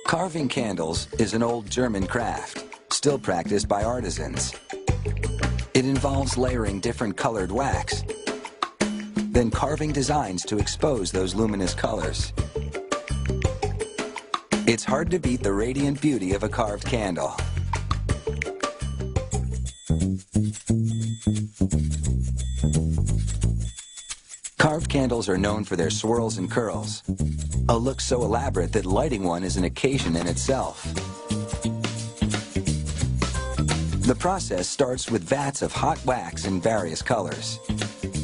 Carving candles is an old German craft, still practiced by artisans. It involves layering different colored wax, then carving designs to expose those luminous colors. It's hard to beat the radiant beauty of a carved candle. Carved candles are known for their swirls and curls, a look so elaborate that lighting one is an occasion in itself. The process starts with vats of hot wax in various colors.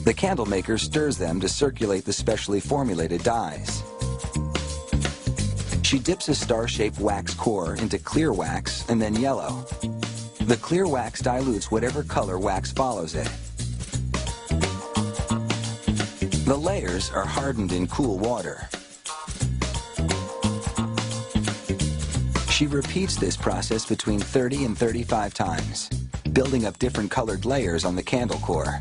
The candle maker stirs them to circulate the specially formulated dyes. She dips a star-shaped wax core into clear wax and then yellow. The clear wax dilutes whatever color wax follows it. The layers are hardened in cool water. She repeats this process between 30 and 35 times, building up different colored layers on the candle core.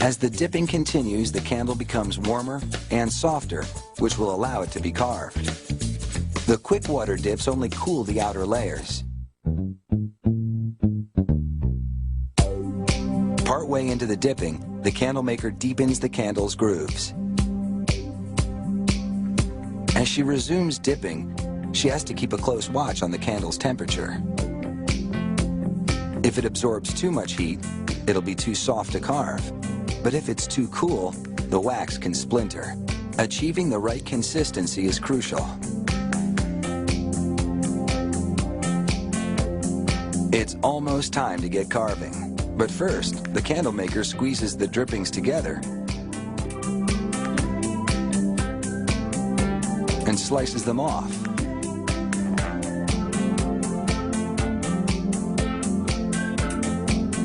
As the dipping continues, the candle becomes warmer and softer, which will allow it to be carved. The quick water dips only cool the outer layers. Partway into the dipping, the candle maker deepens the candle's grooves. As she resumes dipping, she has to keep a close watch on the candle's temperature. If it absorbs too much heat, it'll be too soft to carve. But if it's too cool, the wax can splinter. Achieving the right consistency is crucial. It's almost time to get carving. But first, the candle maker squeezes the drippings together and slices them off.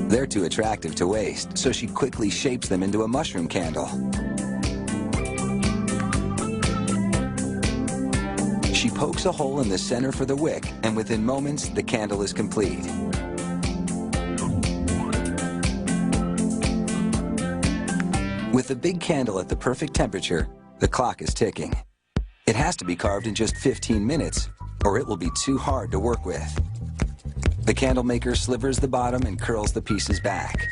They're too attractive to waste, so she quickly shapes them into a mushroom candle. She pokes a hole in the center for the wick, and within moments, the candle is complete. With the big candle at the perfect temperature, the clock is ticking. It has to be carved in just 15 minutes, or it will be too hard to work with. The candle maker slivers the bottom and curls the pieces back.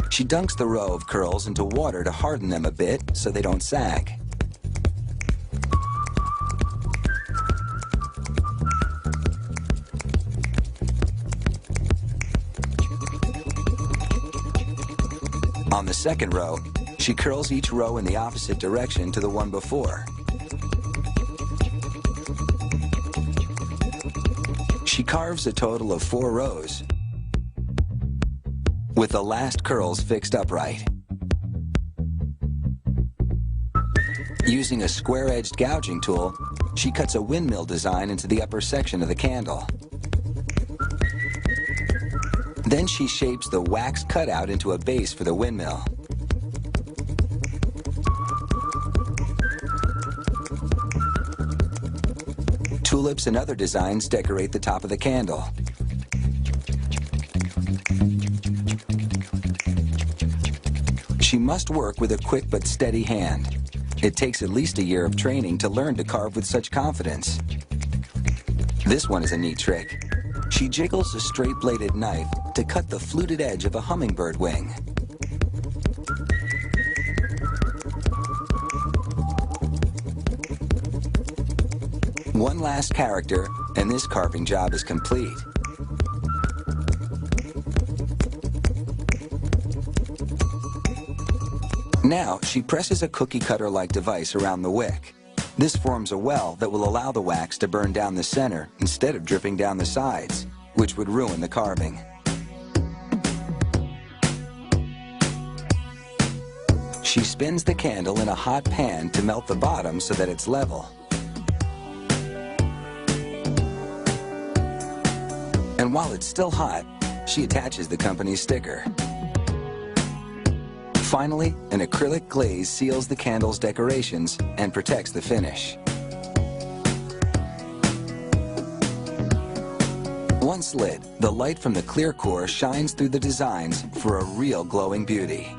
She dunks the row of curls into water to harden them a bit so they don't sag. On the second row, she curls each row in the opposite direction to the one before. She carves a total of 4 rows, with the last curls fixed upright. Using a square-edged gouging tool, she cuts a windmill design into the upper section of the candle. Then she shapes the wax cutout into a base for the windmill. Tulips and other designs decorate the top of the candle. She must work with a quick but steady hand. It takes at least a year of training to learn to carve with such confidence. This one is a neat trick. She jiggles a straight-bladed knife to cut the fluted edge of a hummingbird wing. One last character, and this carving job is complete. Now, she presses a cookie cutter-like device around the wick. This forms a well that will allow the wax to burn down the center instead of dripping down the sides, which would ruin the carving. She spins the candle in a hot pan to melt the bottom so that it's level. And while it's still hot, she attaches the company's sticker. Finally, an acrylic glaze seals the candle's decorations and protects the finish. Once lit, the light from the clear core shines through the designs for a real glowing beauty.